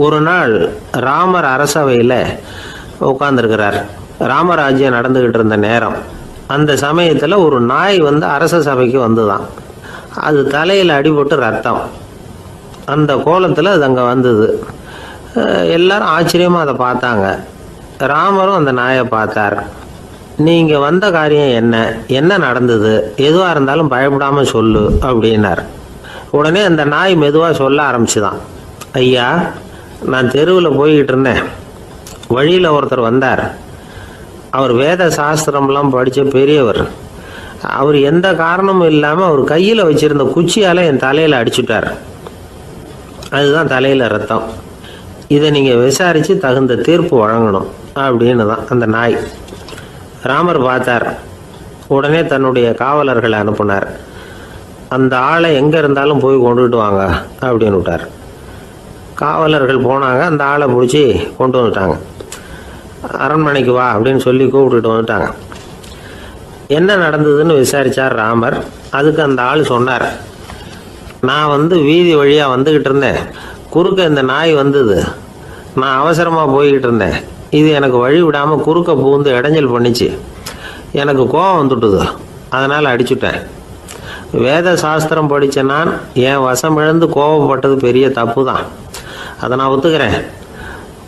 ஒரு நாள் ராமர் அரசவையில் உட்காந்துருக்கிறார். ராமராஜ்யம் நடந்துக்கிட்டு இருந்த நேரம். அந்த சமயத்தில் ஒரு நாய் அரச சபைக்கு வந்துதான். அது தலையில் அடிபட்டு ரத்தம். அந்த கோலத்தில் அது அங்கே வந்தது. எல்லாரும் ஆச்சரியமாக அதை பார்த்தாங்க. ராமரும் அந்த நாயை பார்த்தார். நீங்கள் வந்த காரியம் என்ன, என்ன நடந்தது, எதுவாக இருந்தாலும் பயப்படாமல் சொல்லு அப்படின்னார். உடனே அந்த நாய் மெதுவாக சொல்ல ஆரம்பிச்சுதான். ஐயா, நான் தெருவில் போய்கிட்டு இருந்தேன். வழியில் ஒருத்தர் வந்தார். அவர் வேத சாஸ்திரம்லாம் படித்த பெரியவர். அவர் எந்த காரணமும் இல்லாமல் அவர் கையில் வச்சுருந்த குச்சியால் என் தலையில் அடிச்சுட்டார். அதுதான் தலையில் ரத்தம். இதை நீங்கள் விசாரித்து தகுந்த தீர்ப்பு வழங்கணும் அப்படின்னு தான் அந்த நாய். ராமர் பார்த்தார். உடனே தன்னுடைய காவலர்களை அனுப்புனார். அந்த ஆளை எங்கே இருந்தாலும் போய் கொண்டுகிட்டு வாங்க அப்படின்னு விட்டார். காவலர்கள் போனாங்க. அந்த ஆளை பிடிச்சி கொண்டு வந்துட்டாங்க. அரண்மனைக்கு வா அப்படின்னு சொல்லி கூப்பிட்டுட்டு வந்துட்டாங்க. என்ன நடந்ததுன்னு விசாரித்தார் ராமர். அதுக்கு அந்த ஆள் சொன்னார், நான் வீதி வழியாக வந்துக்கிட்டு இருந்தேன். குறுக்க இந்த நாய் வந்தது. நான் அவசரமாக போய்கிட்டு இருந்தேன். இது எனக்கு வழி விடாமல் குறுக்க பூந்து இடைஞ்சல் பண்ணிச்சு. எனக்கு கோபம் வந்துட்டுது. அதனால் அடிச்சுட்டேன். வேத சாஸ்திரம் படித்த நான் என் வசம் இழந்து கோபப்பட்டது பெரிய தப்பு தான். அதை நான் ஒத்துக்கிறேன்.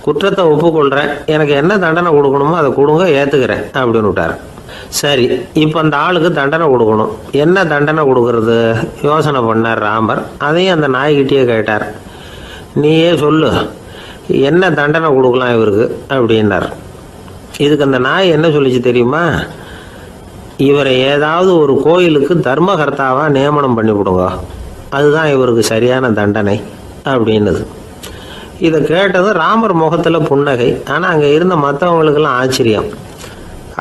குற்றத்தை ஒப்புக்கொள்கிறேன். எனக்கு என்ன தண்டனை கொடுக்கணுமோ அதை கொடுங்க, ஏற்றுக்கிறேன் அப்படின்னு விட்டார். சரி, இப்போ அந்த ஆளுக்கு தண்டனை கொடுக்கணும். என்ன தண்டனை கொடுக்கறது யோசனை பண்ணார் ராமர். அதையும் அந்த நாய்கிட்டே கேட்டார். நீயே சொல்லு, என்ன தண்டனை கொடுக்கலாம் இவருக்கு அப்படின்னார். இதுக்கு அந்த நாய் என்ன சொல்லிச்சு தெரியுமா? இவரை ஏதாவது ஒரு கோயிலுக்கு தர்மகர்த்தாவாக நியமனம் பண்ணி விடுங்க, அதுதான் இவருக்கு சரியான தண்டனை அப்படின்னுது. இதை கேட்டதும் ராமர் முகத்தில் புன்னகை. ஆனால் அங்கே இருந்த மற்றவங்களுக்கெல்லாம் ஆச்சரியம்.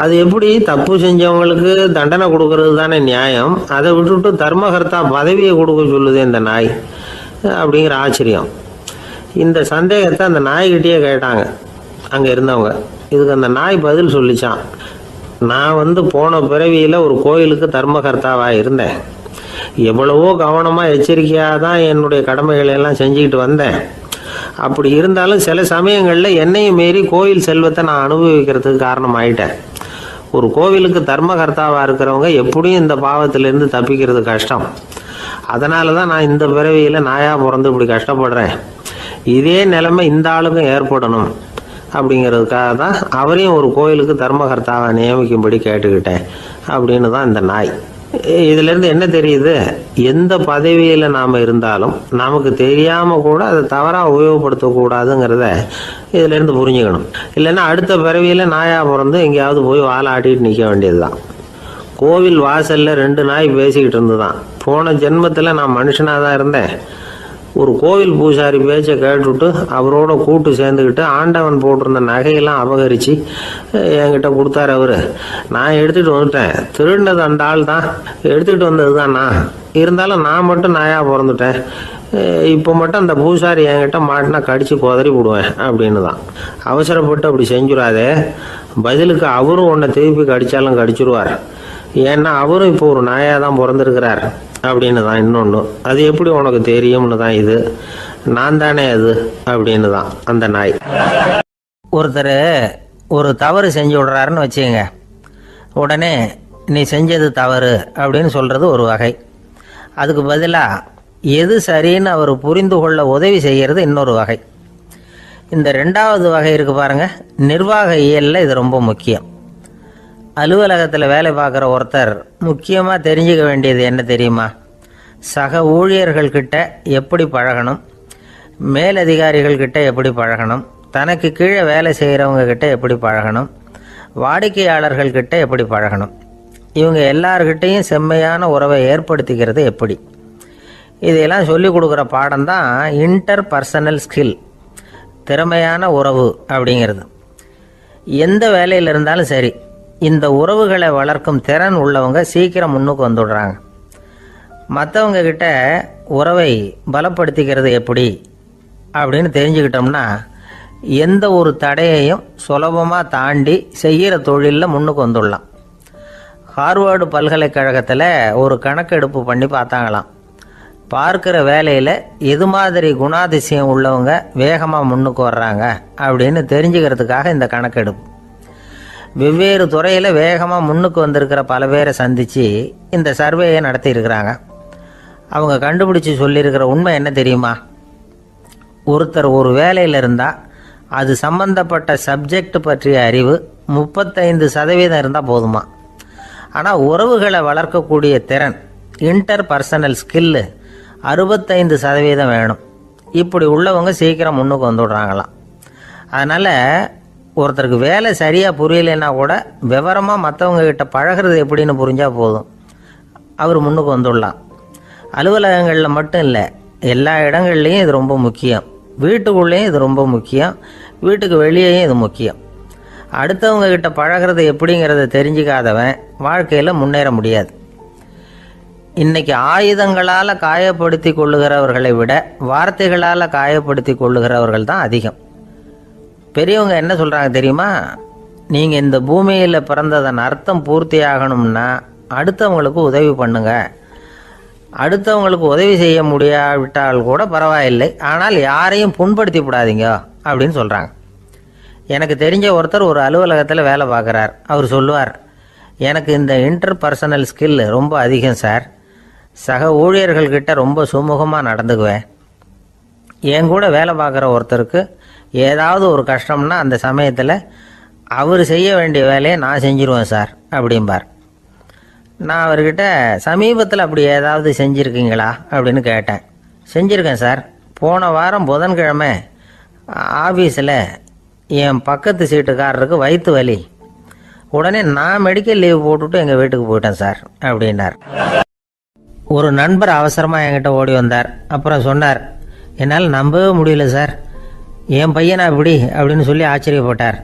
அது எப்படி, தப்பு செஞ்சவங்களுக்கு தண்டனை கொடுக்கறது தானே நியாயம், அதை விட்டுவிட்டு தர்மகர்த்தா பதவியை கொடுக்க சொல்லுது இந்த நாய் அப்படிங்கிற ஆச்சரியம். இந்த சந்தேகத்தை அந்த நாய்கிட்டே கேட்டாங்க அங்கே இருந்தவங்க. இதுக்கு அந்த நாய் பதில் சொல்லிச்சான். நான் போன பிறவியில் ஒரு கோயிலுக்கு தர்மகர்த்தாவாக இருந்தேன். எவ்வளவோ கவனமாக எச்சரிக்கையாக தான் என்னுடைய கடமைகளை எல்லாம் செஞ்சுக்கிட்டு வந்தேன். அப்படி இருந்தாலும் சில சமயங்களில் என்னையும் மீறி கோயில் செல்வத்தை நான் அனுபவிக்கிறதுக்கு காரணம் ஆயிட்டேன். ஒரு கோவிலுக்கு தர்மகர்த்தாவாக இருக்கிறவங்க எப்படியும் இந்த பாவத்திலேருந்து தப்பிக்கிறது கஷ்டம். அதனால தான் நான் இந்த பிறவியில் நாயாக பிறந்து இப்படி கஷ்டப்படுறேன். இதே நிலைமை இந்த ஆளுக்கும் ஏற்படணும் அப்படிங்கிறதுக்காக தான் அவரையும் ஒரு கோயிலுக்கு தர்மகர்த்தாவை நியமிக்கும்படி கேட்டுக்கிட்டேன் அப்படின்னு தான் இந்த நாய். இதிலேருந்து என்ன தெரியுது? எந்த பதவியில் நாம் இருந்தாலும் நமக்கு தெரியாமல் கூட அதை தவறாக உபயோகப்படுத்தக்கூடாதுங்கிறத இதிலேருந்து புரிஞ்சுக்கணும். இல்லைன்னா அடுத்த பிறவியில் நாயாக பிறந்து எங்கேயாவது போய் வாழை ஆட்டிட்டு நிற்க வேண்டியது தான். கோவில் வாசலில் 2 நாய் பேசிக்கிட்டு இருந்துதான். போன ஜென்மத்தில் நான் மனுஷனாக தான் இருந்தேன். ஒரு கோவில் பூசாரி பேச்சை கேட்டுவிட்டு அவரோட கூட்டு சேர்ந்துக்கிட்டு ஆண்டவன் போட்டிருந்த நகையெல்லாம் அபகரித்து என்கிட்ட கொடுத்தாரு அவர். நான் எடுத்துகிட்டு வந்துட்டேன். திருடினது அந்த ஆள் தான், எடுத்துக்கிட்டு வந்தது தான் நான். இருந்தாலும் நான் மட்டும் நாயாக பிறந்துட்டேன். இப்போ மட்டும் அந்த பூசாரி என்கிட்ட மாட்டினா கடித்து குதறி விடுவேன் அப்படின்னு தான். அவசரப்பட்டு அப்படி செஞ்சுடாதே. பதிலுக்கு அவரும் உன்னை திருப்பி கடித்தாலும் கடிச்சிருவார். ஏன்னா அவரும் இப்போ ஒரு நாயாக தான் பிறந்திருக்கிறார் அப்படின்னு தான். இன்னொன்று, அது எப்படி உனக்கு தெரியும்னு தான். இது நான் தானே அது அப்படின்னு தான் அந்த நாய். ஒருத்தர் ஒரு தவறு செஞ்சு விடுறாருன்னு வச்சுங்க. உடனே நீ செஞ்சது தவறு அப்படின்னு சொல்கிறது ஒரு வகை. அதுக்கு பதிலாக எது சரின்னு அவர் புரிந்து கொள்ள உதவி செய்கிறது இன்னொரு வகை. இந்த 2வது வகை இருக்குது பாருங்கள், நிர்வாக இயலில் இது ரொம்ப முக்கியம். அலுவலகத்தில் வேலை பார்க்குற ஒருத்தர் முக்கியமாக தெரிஞ்சுக்க வேண்டியது என்ன தெரியுமா? சக ஊழியர்கள்கிட்ட எப்படி பழகணும், மேலதிகாரிகள்கிட்ட எப்படி பழகணும், தனக்கு கீழே வேலை செய்கிறவங்கக்கிட்ட எப்படி பழகணும், வாடிக்கையாளர்கள்கிட்ட எப்படி பழகணும், இவங்க எல்லார்கிட்டையும் செம்மையான உறவை ஏற்படுத்திக்கிறது எப்படி. இதையெல்லாம் சொல்லிக் கொடுக்குற பாடம் தான் இன்டர் பர்சனல் ஸ்கில், திறமையான உறவு அப்படிங்கிறது. எந்த வேலையில் இருந்தாலும் சரி, இந்த உறவுகளை வளர்க்கும் திறன் உள்ளவங்க சீக்கிரம் முன்னுக்கு வந்துடுறாங்க. மற்றவங்க கிட்ட உறவை பலப்படுத்திக்கிறது எப்படி அப்படின்னு தெரிஞ்சுக்கிட்டோம்னா எந்த ஒரு தடையையும் சுலபமாக தாண்டி செய்கிற தொழிலில் முன்னுக்கு வந்துடலாம். ஹார்வர்டு பல்கலைக்கழகத்தில் ஒரு கணக்கெடுப்பு பண்ணி பார்த்தாங்களாம். பார்க்குற வேலையில் எது மாதிரி குணாதிசயம் உள்ளவங்க வேகமாக முன்னுக்கு வர்றாங்க அப்படின்னு தெரிஞ்சுக்கிறதுக்காக இந்த கணக்கெடுப்பு. வெவ்வேறு துறையில் வேகமாக முன்னுக்கு வந்திருக்கிற பல பேரை சந்தித்து இந்த சர்வேயை நடத்தியிருக்கிறாங்க. அவங்க கண்டுபிடிச்சி சொல்லியிருக்கிற உண்மை என்ன தெரியுமா? ஒருத்தர் ஒரு வேலையில் இருந்தால் அது சம்பந்தப்பட்ட சப்ஜெக்ட் பற்றிய அறிவு 35% இருந்தால் போதுமா. ஆனால் உறவுகளை வளர்க்கக்கூடிய திறன், இன்டர் பர்சனல் ஸ்கில்லு 65% வேணும். இப்படி உள்ளவங்க சீக்கிரம் முன்னுக்கு வந்துடுறாங்களாம். அதனால் ஒருத்தருக்கு வேலை சரியாக புரியலைன்னா கூட விவரமாக மற்றவங்கக்கிட்ட பழகிறது எப்படின்னு புரிஞ்சால் போதும், அவர் முன்னுக்கு வந்துடலாம். அலுவலகங்களில் மட்டும் இல்லை, எல்லா இடங்கள்லையும் இது ரொம்ப முக்கியம். வீட்டுக்குள்ளேயும் இது ரொம்ப முக்கியம், வீட்டுக்கு வெளியேயும் இது முக்கியம். அடுத்தவங்க கிட்ட பழகிறது எப்படிங்கிறத தெரிஞ்சிக்காதவன் வாழ்க்கையில் முன்னேற முடியாது. இன்றைக்கி ஆயுதங்களால் காயப்படுத்தி கொள்ளுகிறவர்களை விட வார்த்தைகளால் காயப்படுத்தி கொள்ளுகிறவர்கள் தான் அதிகம். பெரியவங்க என்ன சொல்கிறாங்க தெரியுமா? நீங்கள் இந்த பூமியில் பிறந்ததன் அர்த்தம் பூர்த்தி ஆகணும்னா அடுத்தவங்களுக்கு உதவி பண்ணுங்க. அடுத்தவங்களுக்கு உதவி செய்ய முடியாவிட்டால் கூட பரவாயில்லை, ஆனால் யாரையும் புண்படுத்தி விடாதீங்க அப்படின்னு சொல்கிறாங்க. எனக்கு தெரிஞ்ச ஒருத்தர் ஒரு அலுவலகத்தில் வேலை பார்க்குறார். அவர் சொல்லுவார், எனக்கு இந்த இன்டர் பர்சனல் ஸ்கில் ரொம்ப அதிகம் சார். சக ஊழியர்கள்கிட்ட ரொம்ப சுமூகமாக நடந்துக்குவேன். என் கூட வேலை பார்க்குற ஒருத்தருக்கு ஏதாவது ஒரு கஷ்டம்னா அந்த சமயத்தில் அவர் செய்ய வேண்டிய வேலையை நான் செஞ்சிருவேன் சார் அப்படிம்பார். நான் அவர்கிட்ட சமீபத்தில் அப்படி ஏதாவது செஞ்சுருக்கீங்களா அப்படின்னு கேட்டேன். செஞ்சுருக்கேன் சார். போன வாரம் புதன்கிழமை ஆஃபீஸில் என் பக்கத்து சீட்டுக்காரருக்கு வயிற்று வலி. உடனே நான் மெடிக்கல் லீவ் போட்டுவிட்டு எங்கள் வீட்டுக்கு போயிட்டேன் சார் அப்படின்னார். ஒரு நண்பர் அவசரமாக என்கிட்ட ஓடி வந்தார். அப்புறம் சொன்னார், என்னால் நம்பவே முடியல சார், என் பையனா இப்படி அப்படின்னு சொல்லி ஆச்சரியப்பட்டார்.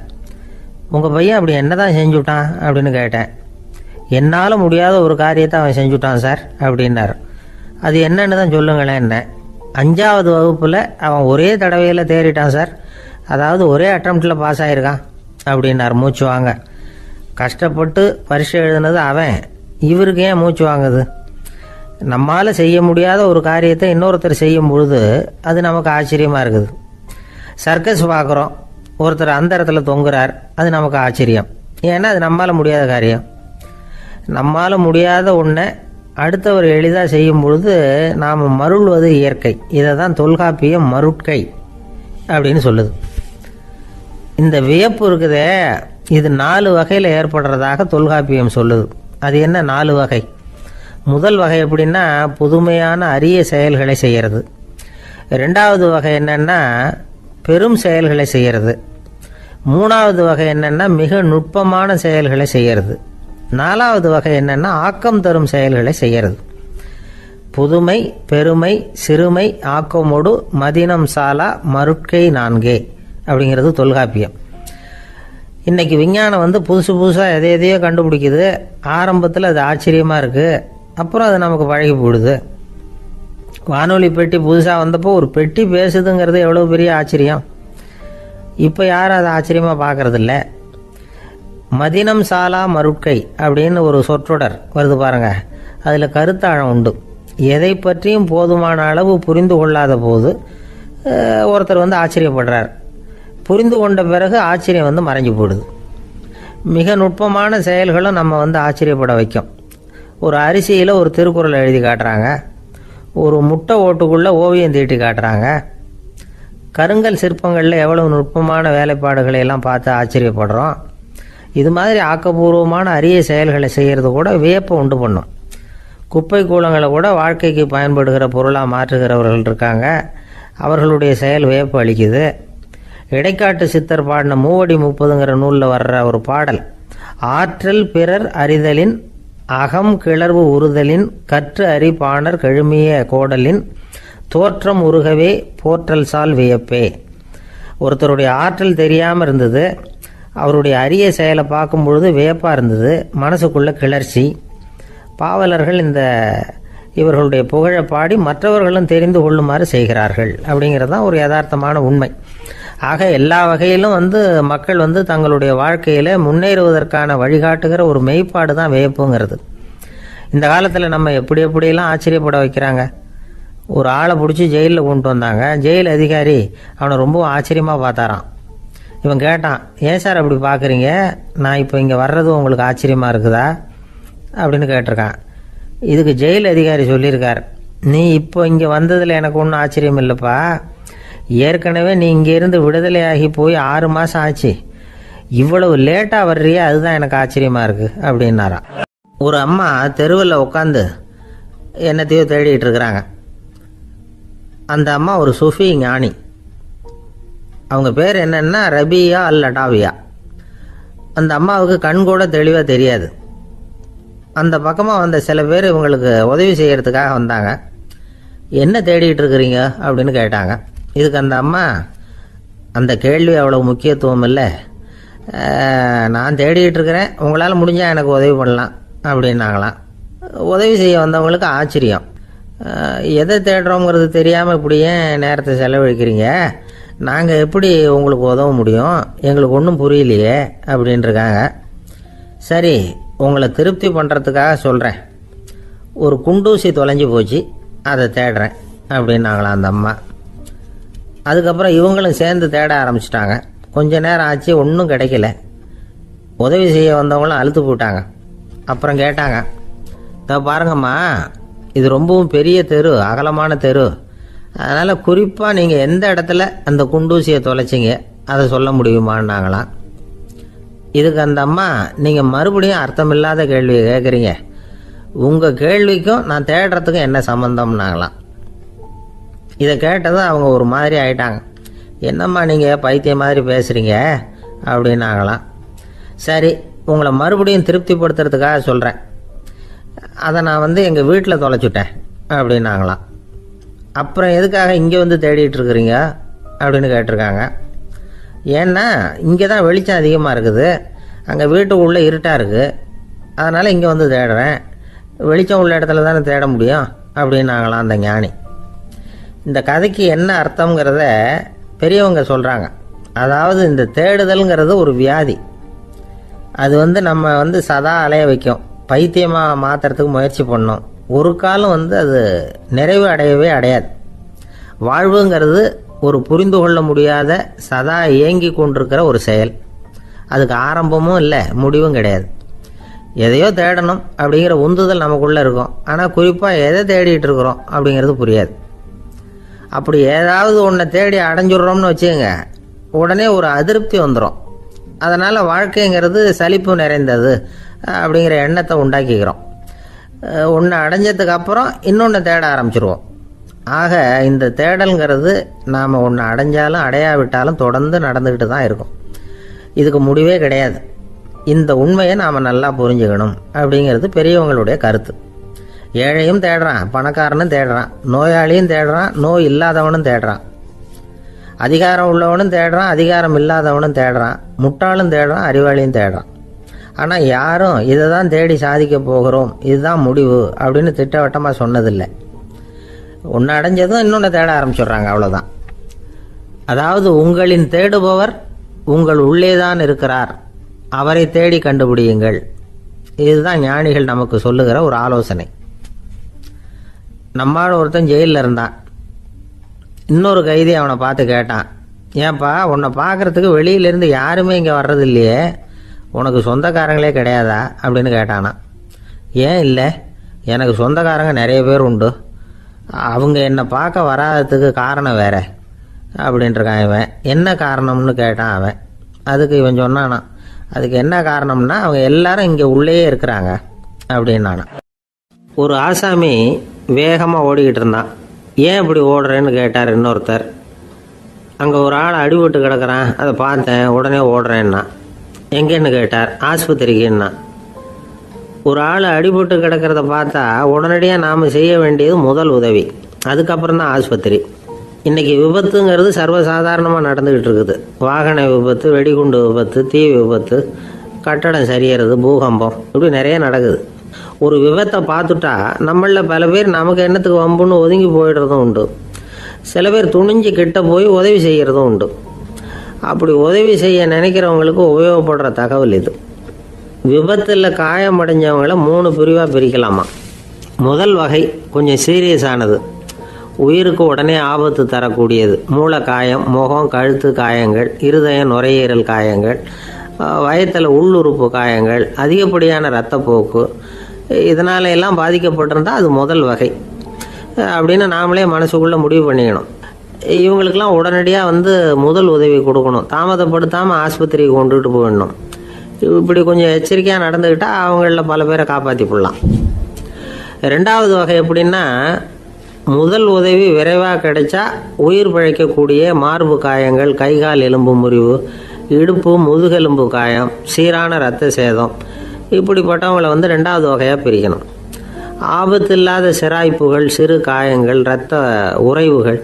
உங்கள் பையன் அப்படி என்ன தான் செஞ்சுட்டான் அப்படின்னு கேட்டேன். என்னால் முடியாத ஒரு காரியத்தை அவன் செஞ்சுட்டான் சார் அப்படின்னார். அது என்னன்னு தான் சொல்லுங்களேன். என்ன 5வது வகுப்பில் அவன் ஒரே தடவையில் தேறிட்டான் சார். அதாவது ஒரே அட்டம்ப்டில் பாஸ் ஆகிருக்கான் அப்படின்னார் மூச்சு வாங்க. கஷ்டப்பட்டு பரீட்சை எழுதுனது அவன், இவருக்கு ஏன் மூச்சு வாங்குது? நம்மால் செய்ய முடியாத ஒரு காரியத்தை இன்னொருத்தர் செய்யும் பொழுது அது நமக்கு ஆச்சரியமாக இருக்குது. சர்க்கஸ் பார்க்குறோம், ஒருத்தர் அந்த இடத்துல தொங்குறார், அது நமக்கு ஆச்சரியம். ஏன்னா அது நம்மால் முடியாத காரியம். நம்மால் முடியாத ஒன்றை அடுத்தவர் எளிதாக செய்யும் பொழுது நாம் மருள்வது இயற்கை. இதை தான் தொல்காப்பியம் மருட்கை அப்படின்னு சொல்லுது. இந்த வியப்பு இருக்குதே, இது 4 வகையில் ஏற்படுறதாக தொல்காப்பியம் சொல்லுது. அது என்ன 4 வகை? முதல் வகை எப்படின்னா புதுமையான அரிய செயல்களை செய்கிறது. 2வது வகை என்னென்னா பெரும் செயல்களை செய்கிறது. 3வது வகை என்னென்னா மிக நுட்பமான செயல்களை செய்கிறது. 4வது வகை என்னென்னா ஆக்கம் தரும் செயல்களை செய்கிறது. புதுமை, பெருமை, சிறுமை, ஆக்கமோடு மதினம் சாலா மருட்கை 4 அப்படிங்கிறது தொல்காப்பியம். இன்றைக்கி விஞ்ஞானம் புதுசு புதுசாக எதையோ கண்டுபிடிக்குது. ஆரம்பத்தில் அது ஆச்சரியமாக இருக்குது, அப்புறம் அது நமக்கு பழகி போடுது. வானொலி பெட்டி புதுசாக வந்தப்போ ஒரு பெட்டி பேசுதுங்கிறது எவ்வளோ பெரிய ஆச்சரியம். இப்போ யாரும் அதை ஆச்சரியமாக பார்க்குறதில்ல. மதினம் சாலா மருட்கை அப்படின்னு ஒரு சொற்றொடர் வருது பாருங்க, அதில் கருத்தாழம் உண்டு. எதை பற்றியும் போதுமான அளவு புரிந்து கொள்ளாத போது ஒருத்தர் ஆச்சரியப்படுறார். புரிந்து கொண்ட பிறகு ஆச்சரியம் மறைஞ்சு போடுது. மிக நுட்பமான செயல்களும் நம்ம ஆச்சரியப்பட வைக்கும். ஒரு அரிசியில் ஒரு திருக்குறள் எழுதி காட்டுறாங்க, ஒரு முட்டை ஓட்டுக்குள்ளே ஓவியம் தீட்டி காட்டுறாங்க. கருங்கல் சிற்பங்களில் எவ்வளவு நுட்பமான வேலைப்பாடுகளை எல்லாம் பார்த்து ஆச்சரியப்படுறோம். இது மாதிரி ஆக்கப்பூர்வமான அரிய செயல்களை செய்கிறது கூட வியப்பை உண்டு பண்ணும். குப்பை கூலங்களை கூட வாழ்க்கைக்கு பயன்படுகிற பொருளாக மாற்றுகிறவர்கள் இருக்காங்க. அவர்களுடைய செயல் வியப்பு அளிக்குது. இடைக்காட்டு சித்தர் பாடின 30 நூலில் வர்ற ஒரு பாடல், ஆற்றல் பிறர் அறிதலின் அகம் கிளர்வு உறுதலின் கற்று அறி பாணர் கழுமிய கோடலின் தோற்றம் உருகவே போற்றல் சால் வியப்பே. ஒருத்தருடைய ஆற்றல் தெரியாமல் இருந்தது, அவருடைய அரிய செயலை பார்க்கும் பொழுது வியப்பாக இருந்தது, மனசுக்குள்ள கிளர்ச்சி. பாவலர்கள் இவர்களுடைய புகழை பாடி மற்றவர்களும் தெரிந்து கொள்ளுமாறு செய்கிறார்கள் அப்படிங்கிறது தான் ஒரு யதார்த்தமான உண்மை. ஆக எல்லா வகையிலும் மக்கள் தங்களுடைய வாழ்க்கையில் முன்னேறுவதற்கான வழிகாட்டுகிற ஒரு மெய்ப்பாடு தான் வியப்புங்கிறது. இந்த காலத்தில் நம்ம எப்படியெல்லாம் ஆச்சரியப்பட வைக்கிறாங்க. ஒரு ஆளை பிடிச்சி ஜெயிலில் கொண்டு வந்தாங்க. ஜெயில் அதிகாரி அவனை ரொம்ப ஆச்சரியமாக பார்த்தாரான். இவன் கேட்டான், ஏன் சார் அப்படி பார்க்குறீங்க, நான் இப்போ இங்கே வர்றது உங்களுக்கு ஆச்சரியமாக இருக்குதா அப்படின்னு கேட்டிருக்கான். இதுக்கு ஜெயில் அதிகாரி சொல்லியிருக்கார், நீ இப்போ இங்கே வந்ததில் எனக்கு ஒன்றும் ஆச்சரியம் இல்லைப்பா, ஏற்கனவே நீ இங்கேருந்து விடுதலையாகி போய் 6 மாதம் ஆச்சு, இவ்வளவு லேட்டாக வர்றியே அதுதான் எனக்கு ஆச்சரியமாக இருக்குது அப்படின்னாராம். ஒரு அம்மா தெருவில் உட்காந்து என்னத்தையோ தேடிட்டு இருக்கிறாங்க. அந்த அம்மா ஒரு சூஃபி ஞானி. அவங்க பேர் என்னன்னா ரபியா அல் அடாவியா. அந்த அம்மாவுக்கு கண் கூட தெளிவாக தெரியாது. அந்த பக்கமாக வந்த சில பேர் இவங்களுக்கு உதவி செய்கிறதுக்காக வந்தாங்க. என்ன தேடிட்டு இருக்கிறீங்க அப்படின்னு கேட்டாங்க. இதுக்கு அந்த அம்மா, அந்த கேள்வி அவ்வளோ முக்கியத்துவம் இல்லை, நான் தேடிட்டு இருக்கிறேன், உங்களால் முடிஞ்சால் எனக்கு உதவி பண்ணலாம் அப்படின்னாங்களாம். உதவி செய்ய வந்தவங்களுக்கு ஆச்சரியம். எதை தேடுறோங்கிறது தெரியாமல் இப்படி ஏன் நேரத்தை செலவழிக்கிறீங்க, நாங்கள் எப்படி உங்களுக்கு உதவ முடியும், எங்களுக்கு ஒன்றும் புரியலையே அப்படின்ட்டுருக்காங்க. சரி, உங்களை திருப்தி பண்ணுறதுக்காக சொல்கிறேன், ஒரு குண்டூசி தொலைஞ்சி போச்சு, அதை தேடுறேன் அப்படின்னாங்களாம் அந்த அம்மா. அதுக்கப்புறம் இவங்களும் சேர்ந்து தேட ஆரம்பிச்சிட்டாங்க. கொஞ்ச நேரம் ஆச்சு, ஒன்றும் கிடைக்கல. உதவி செய்ய வந்தவங்களும் அழுத்து போட்டாங்க. அப்புறம் கேட்டாங்க, இதை பாருங்கம்மா, இது ரொம்பவும் பெரிய தெரு, அகலமான தெரு, அதனால் குறிப்பாக நீங்கள் எந்த இடத்துல அந்த குண்டூசியை தொலைச்சிங்க அதை சொல்ல முடியுமான்னாங்களாம். இதுக்கு அந்த அம்மா, நீங்கள் மறுபடியும் அர்த்தமில்லாத கேள்வியை கேட்குறீங்க, உங்கள் கேள்விக்கும் நான் தேடுறதுக்கும் என்ன சம்மந்தம்னாங்களாம். இதை கேட்டதும் அவங்க ஒரு மாதிரி ஆயிட்டாங்க. என்னம்மா நீங்கள் பைத்தியம் மாதிரி பேசுகிறீங்க அப்படின்னாங்களாம். சரி, உங்களை மறுபடியும் திருப்திப்படுத்துறதுக்காக சொல்கிறேன், அதை நான் எங்கள் வீட்டில் தொலைச்சுட்டேன் அப்படின்னாங்களாம். அப்புறம் எதுக்காக இங்கே வந்து தேடிட்டு இருக்கிறீங்க அப்படின்னு கேட்டிருக்காங்க. ஏன்னா இங்கே தான் வெளிச்சம் அதிகமாக இருக்குது, அங்கே வீட்டுக்குள்ளே இருட்டாக இருக்குது, அதனால் இங்கே வந்து தேடுறேன், வெளிச்சம் உள்ள இடத்துல தானே தேட முடியும் அப்படின்னாங்களாம் அந்த ஞானி. இந்த கதைக்கு என்ன அர்த்தங்கிறத பெரியவங்க சொல்கிறாங்க. அதாவது இந்த தேடுதல்ங்கிறது ஒரு வியாதி. அது நம்ம சதா அலைய வைக்கும், பைத்தியமாக மாற்றுறதுக்கு முயற்சி பண்ணோம், ஒரு காலம் அது நிறைவு அடையவே அடையாது. வாழ்வுங்கிறது ஒரு புரிந்து கொள்ள முடியாத சதா இயங்கி கொண்டிருக்கிற ஒரு செயல். அதுக்கு ஆரம்பமும் இல்லை, முடிவும் கிடையாது. எதையோ தேடணும் அப்படிங்கிற உந்துதல் நமக்குள்ளே இருக்கும், ஆனால் குறிப்பாக எதை தேடிட்டு இருக்கிறோம் அப்படிங்கிறது புரியாது. அப்படி ஏதாவது ஒன்றை தேடி அடைஞ்சிடுறோம்னு வச்சுக்கோங்க, உடனே ஒரு அதிருப்தி வந்துடும். அதனால் வாழ்க்கைங்கிறது சலிப்பு நிறைந்தது அப்படிங்கிற எண்ணத்தை உண்டாக்கிக்கிறோம். ஒன்று அடைஞ்சதுக்கு அப்புறம் இன்னொன்று தேட ஆரம்பிச்சிருவோம். ஆக இந்த தேடல்ங்கிறது நாம் ஒன்று அடைஞ்சாலும் அடையாவிட்டாலும் தொடர்ந்து நடந்துக்கிட்டு தான் இருக்கும். இதுக்கு முடிவே கிடையாது. இந்த உண்மையை நாம் நல்லா புரிஞ்சுக்கணும் அப்படிங்கிறது பெரியவங்களுடைய கருத்து. ஏழையும் தேடுறான், பணக்காரனும் தேடுறான், நோயாளியும் தேடுறான், நோய் இல்லாதவனும் தேடுறான், அதிகாரம் உள்ளவனும் தேடுறான், அதிகாரம் இல்லாதவனும் தேடுறான், முட்டாளும் தேடுறான், அறிவாளியும் தேடுறான். ஆனால் யாரும் இதை தான் தேடி சாதிக்க போகிறோம், இதுதான் முடிவு அப்படின்னு திட்டவட்டமாக சொன்னதில்லை. ஒன்று அடைஞ்சதும் இன்னொன்று தேட ஆரம்பிச்சிடுறாங்க, அவ்வளோதான். அதாவது உங்களின் தேடுபவர் உங்கள் உள்ளே தான் இருக்கிறார், அவரை தேடி கண்டுபிடியுங்கள். இதுதான் ஞானிகள் நமக்கு சொல்லுகிற ஒரு ஆலோசனை. நம்மால் ஒருத்தன் ஜெயிலில் இருந்தான். இன்னொரு கைதி அவனை பார்த்து கேட்டான், ஏன்பா உன்னை பார்க்குறதுக்கு வெளியிலேருந்து யாருமே இங்கே வர்றது இல்லையே, உனக்கு சொந்தக்காரங்களே கிடையாதா அப்படின்னு கேட்டானா. ஏன் இல்லை, எனக்கு சொந்தக்காரங்க நிறைய பேர் உண்டு, அவங்க என்னை பார்க்க வராததுக்கு காரணம் வேற அப்படின்ட்டுருக்கான் இவன். என்ன காரணம்னு கேட்டான் அவன். அதுக்கு இவன் சொன்னானா, அதுக்கு என்ன காரணம்னா அவங்க எல்லாரும் இங்கே உள்ளேயே இருக்கிறாங்க அப்படின்னானா. ஒரு ஆசாமி வேகமாக ஓடிக்கிட்டு இருந்தான். ஏன் இப்படி ஓடுறேன்னு கேட்டார் இன்னொருத்தர். அங்கே ஒரு ஆள் அடிபட்டு கிடக்கிறான், அதை பார்த்தேன், உடனே ஓடுறேன்னா. எங்கேன்னு கேட்டார். ஆஸ்பத்திரிக்குன்னா. ஒரு ஆள் அடிபட்டு கிடக்கிறத பார்த்தா உடனடியாக நாம் செய்ய வேண்டியது முதல் உதவி, அதுக்கப்புறம் தான் ஆஸ்பத்திரி. இன்றைக்கி விபத்துங்கிறது சர்வசாதாரணமாக நடந்துக்கிட்டு இருக்குது. வாகன விபத்து, வெடிகுண்டு விபத்து, தீ விபத்து, கட்டடம் சரியறது, பூகம்பம், இப்படி நிறைய நடக்குது. ஒரு விபத்தை பார்த்துட்டா நம்மளில் பல பேர் நமக்கு என்னத்துக்கு வம்புன்னு ஒதுங்கி போயிடுறதும் உண்டு. சில பேர் துணிஞ்சு கிட்ட போய் உதவி செய்கிறதும் உண்டு. அப்படி உதவி செய்ய நினைக்கிறவங்களுக்கு உபயோகப்படுற தகவல் இது. விபத்தில் காயமடைஞ்சவங்களை 3 பிரிவாக பிரிக்கலாமா. முதல் வகை கொஞ்சம் சீரியஸானது. உயிருக்கு உடனே ஆபத்து தரக்கூடியது. மூளை காயம், முகம், கழுத்து காயங்கள், இருதயம், நுரையீரல் காயங்கள், வயத்தில் உள்ளுறுப்பு காயங்கள், அதிகப்படியான இரத்தப்போக்கு, இதனால எல்லாம் பாதிக்கப்பட்டிருந்தால் அது முதல் வகை அப்படின்னு நாமளே மனசுக்குள்ளே முடிவு பண்ணிக்கணும். இவங்களுக்கெல்லாம் உடனடியாக முதல் உதவி கொடுக்கணும். தாமதப்படுத்தாமல் ஆஸ்பத்திரிக்கு கொண்டுகிட்டு போயிடணும். இப்படி கொஞ்சம் எச்சரிக்கையாக நடந்துக்கிட்டால் அவங்களில் பல பேரை காப்பாற்றி போடலாம். ரெண்டாவது வகை எப்படின்னா, முதல் உதவி விரைவாக கிடைச்சா உயிர் பிழைக்கக்கூடிய மார்பு காயங்கள், கைகால் எலும்பு முறிவு, இடுப்பு முதுகெலும்பு காயம், சீரான இரத்த சேதம், இப்படிப்பட்டவங்களை ரெண்டாவது வகையாக பிரிக்கணும். ஆபத்து இல்லாத சிராய்ப்புகள், சிறு காயங்கள், இரத்த உறைவுகள்,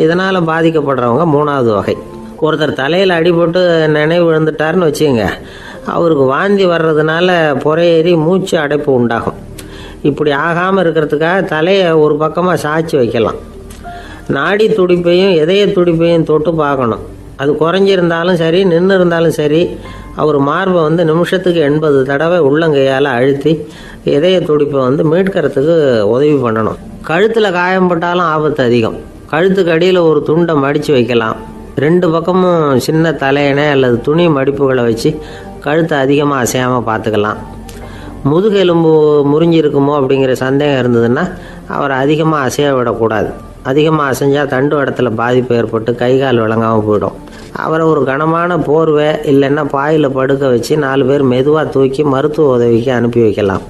இதனால் பாதிக்கப்படுறவங்க மூணாவது வகை. ஒருத்தர் தலையில் அடிபட்டு நினைவு விழுந்துட்டாருன்னு வச்சுங்க, அவருக்கு வாந்தி வர்றதுனால புறையேறி மூச்சு அடைப்பு உண்டாகும். இப்படி ஆகாமல் இருக்கிறதுக்காக தலையை ஒரு பக்கமாக சாய்ச்சி வைக்கலாம். நாடி துடிப்பையும் இதய துடிப்பையும் தொட்டு பார்க்கணும். அது குறைஞ்சிருந்தாலும் சரி, நின்று இருந்தாலும் சரி, அவர் மார்பை நிமிஷத்துக்கு 80 தடவை உள்ளங்கையால் அழுத்தி இதய துடிப்பை மீட்கிறதுக்கு உதவி பண்ணணும். கழுத்தில் காயம்பட்டாலும் ஆபத்து அதிகம். கழுத்துக்கு அடியில் ஒரு துண்டை மடித்து வைக்கலாம். 2 பக்கமும் சின்ன தலையணை அல்லது துணி மடிப்புகளை வச்சு கழுத்தை அதிகமாக அசையாமல் பார்த்துக்கலாம். முதுகெலும்பு முறிஞ்சிருக்குமோ அப்படிங்கிற சந்தேகம் இருந்ததுன்னா அவரை அதிகமாக அசைய விடக்கூடாது. அதிகமாக அசைஞ்சால் தண்டு இடத்துல பாதிப்பு ஏற்பட்டு கை கால் விளங்காமல் போயிடும். அவரை ஒரு கனமான போர்வை இல்லைன்னா பாயில் படுக்க வச்சு 4 பேர் மெதுவாக தூக்கி மருத்துவ உதவிக்கு அனுப்பி வைக்கலாம்.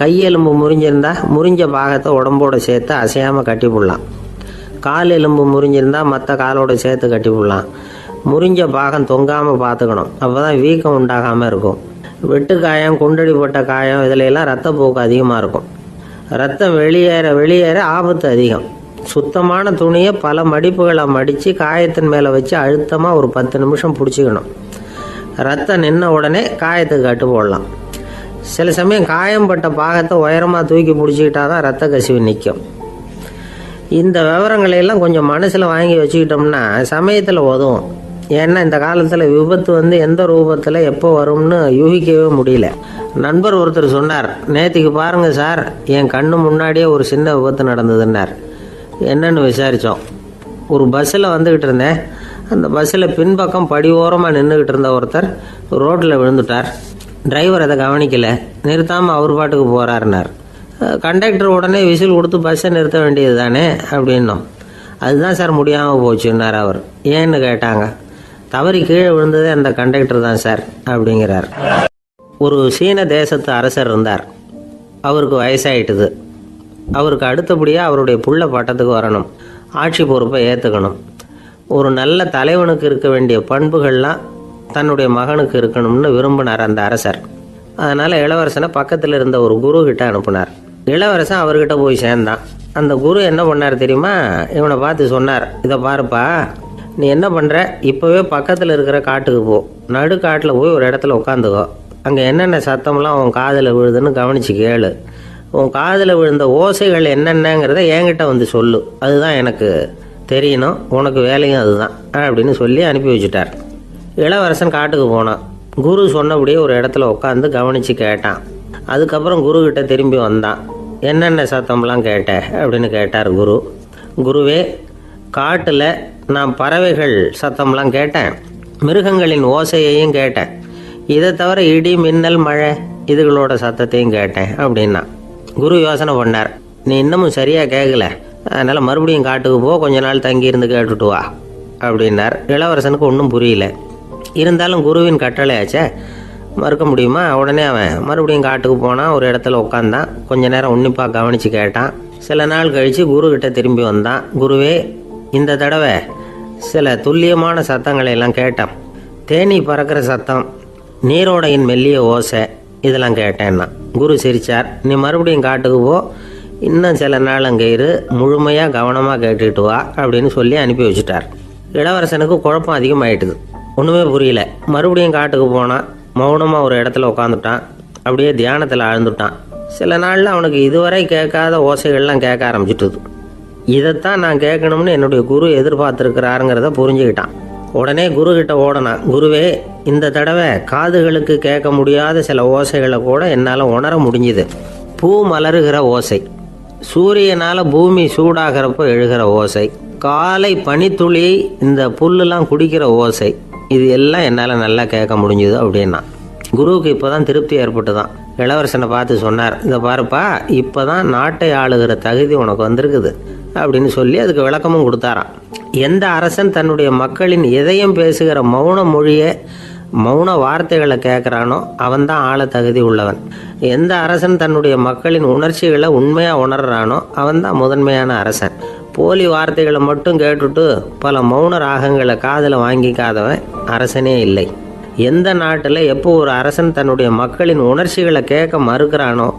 கையெலும்பு முறிஞ்சிருந்தால் முறிஞ்ச பாகத்தை உடம்போடு சேர்த்து அசையாமல் கட்டி போடலாம். கால் எலும்பு முறிஞ்சிருந்தால் மற்ற காலோடு சேர்த்து கட்டி போடலாம். முறிஞ்ச பாகம் தொங்காமல் பார்த்துக்கணும். அப்போ தான் வீக்கம் உண்டாகாமல் இருக்கும். வெட்டு காயம், குண்டடிப்பட்ட காயம், இதிலெல்லாம் ரத்தப்போக்கு அதிகமாக இருக்கும். ரத்தம் வெளியேற ஆபத்து அதிகம். சுத்தமான துணியை பல மடிப்புகளை மடித்து காயத்தின் மேலே வச்சு அழுத்தமாக ஒரு 10 நிமிஷம் பிடிச்சிக்கணும். ரத்தம் நின்ன உடனே காயத்துக்கு கட்டு போடலாம். சில சமயம் காயம்பட்ட பாகத்தை உயரமாக தூக்கி பிடிச்சிக்கிட்டா தான் ரத்த கசிவு நிற்கும். இந்த விவரங்களையெல்லாம் கொஞ்சம் மனசில் வாங்கி வச்சுக்கிட்டோம்னா சமயத்தில் உதவும். ஏன்னா இந்த காலத்தில் விபத்து எந்த ரூபத்தில் எப்போ வரும்னு யூகிக்கவே முடியல. நண்பர் ஒருத்தர் சொன்னார், நேற்றுக்கு பாருங்கள் சார், என் கண்ணு முன்னாடியே ஒரு சின்ன விபத்து நடந்ததுன்னார். என்னன்னு விசாரித்தோம். ஒரு பஸ்ஸில் வந்துக்கிட்டு இருந்தேன். அந்த பஸ்ஸில் பின்பக்கம் படி ஓரமாக நின்றுக்கிட்டு இருந்த ஒருத்தர் ரோட்டில் விழுந்துட்டார். டிரைவர் அதை கவனிக்கலை, நிறுத்தாமல் அவர் பாட்டுக்கு போகிறாருனார். கண்டக்டர் உடனே விசில் கொடுத்து பஸ்ஸை நிறுத்த வேண்டியது தானே அப்படின்னோம். அதுதான் சார் முடியாமல் போச்சுன்னார் அவர். ஏன்னு கேட்டாங்க. தவறி கீழே விழுந்ததே அந்த கண்டக்டர் தான் சார் அப்படிங்கிறார். ஒரு சீன தேசத்து அரசர் இருந்தார். அவருக்கு வயசாயிட்டுது. அவருக்கு அடுத்தபடியாக அவருடைய புள்ள பட்டத்துக்கு வரணும், ஆட்சி பொறுப்பை ஏற்றுக்கணும். ஒரு நல்ல தலைவனுக்கு இருக்க வேண்டிய பண்புகள்லாம் தன்னுடைய மகனுக்கு இருக்கணும்னு விரும்பினார் அந்த அரசர். அதனால் இளவரசனை பக்கத்தில் இருந்த ஒரு குரு கிட்ட அனுப்புனார். இளவரசன் அவர்கிட்ட போய் சேர்ந்தான். அந்த குரு என்ன பண்ணார் தெரியுமா? இவனை பார்த்து சொன்னார், இதை பாருப்பா, நீ என்ன பண்ணுற, இப்போவே பக்கத்தில் இருக்கிற காட்டுக்கு போ, நடு காட்டில் போய் ஒரு இடத்துல உட்காந்துக்கோ. அங்கே என்னென்ன சத்தம்லாம் உன் காதில் விழுதுன்னு கவனித்து கேளு. உன் காதில் விழுந்த ஓசைகள் என்னென்னங்கிறத என்கிட்ட சொல்லு, அதுதான் எனக்கு தெரியணும், உனக்கு வேலையும் அதுதான் அப்படின்னு சொல்லி அனுப்பி வச்சுட்டார். இளவரசன் காட்டுக்கு போனான். குரு சொன்னபடியே ஒரு இடத்துல உட்காந்து கவனித்து கேட்டான். அதுக்கப்புறம் குருக்கிட்ட திரும்பி வந்தான். என்னென்ன சத்தம்லாம் கேட்ட அப்படின்னு கேட்டார் குரு. குருவே, காட்டில் நான் பறவைகள் சத்தம்லாம் கேட்டேன், மிருகங்களின் ஓசையையும் கேட்டேன், இதை தவிர இடி, மின்னல், மழை இதுகளோட சத்தத்தையும் கேட்டேன் அப்படின்னா. குரு யோசனை பண்ணார், நீ இன்னமும் சரியாக கேட்கல, அதனால் மறுபடியும் காட்டுக்கு போ, கொஞ்ச நாள் தங்கியிருந்து கேட்டுட்டு வா அப்படின்னார். இளவரசனுக்கு ஒன்றும் புரியல. இருந்தாலும் குருவின் கட்டளையாச்சே, மறுக்க முடியுமா? உடனே அவன் மறுபடியும் காட்டுக்கு போனான். ஒரு இடத்துல உட்காந்தான். கொஞ்ச நேரம் உன்னிப்பாக கவனித்து கேட்டான். சில நாள் கழித்து குருக்கிட்ட திரும்பி வந்தான். குருவே, இந்த தடவை சில துல்லியமான சத்தங்களை எல்லாம் கேட்டான். தேனி பறக்கிற சத்தம், நீரோடையின் மெல்லிய ஓசை, இதெல்லாம் கேட்டேன்னா. குரு சிரித்தார். நீ மறுபடியும் காட்டுக்கு போ, இன்னும் சில நாள் அங்கே இரு, முழுமையாக கவனமாக கேட்டுட்டு வா அப்படின்னு சொல்லி அனுப்பி வச்சுட்டார். இளவரசனுக்கு குழப்பம் அதிகமாயிட்டுது. ஒன்றுமே புரியல. மறுபடியும் காட்டுக்கு போனான். மௌனமாக ஒரு இடத்துல உட்காந்துட்டான். அப்படியே தியானத்தில் ஆழ்ந்துட்டான். சில நாளில் அவனுக்கு இதுவரை கேட்காத ஓசைகள்லாம் கேட்க ஆரம்பிச்சிட்டுது. இதைத்தான் நான் கேட்கணும்னு என்னுடைய குரு எதிர்பார்த்துருக்கிறாருங்கிறத புரிஞ்சுக்கிட்டான். உடனே குருக்கிட்ட ஓடனான். குருவே, இந்த தடவை காதுகளுக்கு கேட்க முடியாத சில ஓசைகளை கூட என்னால் உணர முடிஞ்சுது. பூ மலருகிற ஓசை, சூரியனால் பூமி சூடாகிறப்போ எழுகிற ஓசை, காலை பனித்துளி இந்த புல்லுலாம் குடிக்கிற ஓசை, இது எல்லாம் என்னால் நல்லா கேட்க முடிஞ்சுது அப்படின்னா. குருவுக்கு இப்போ தான் திருப்தி ஏற்பட்டு தான் இளவரசனை பார்த்து சொன்னார், இதை பாருப்பா, இப்போ தான் நாட்டை ஆளுகிற தகுதி உனக்கு வந்திருக்குது அப்படின்னு சொல்லி அதுக்கு விளக்கமும் கொடுத்தாராம். எந்த அரசன் தன்னுடைய மக்களின் இதயம் பேசுகிற மௌன மொழியை, மௌன வார்த்தைகளை கேட்குறானோ அவன்தான் ஆள தகுதி உள்ளவன். எந்த அரசன் தன்னுடைய மக்களின் உணர்ச்சிகளை உண்மையாக உணர்றானோ அவன்தான் முதன்மையான அரசன். போலி வார்த்தைகளை மட்டும் கேட்டுட்டு பல மௌன ராகங்களை காதில் வாங்கிக்காதவன் அரசனே இல்லை. எந்த நாட்டில் எப்போ ஒரு அரசன் தன்னுடைய மக்களின் உணர்ச்சிகளை கேட்க மறுக்கிறானோ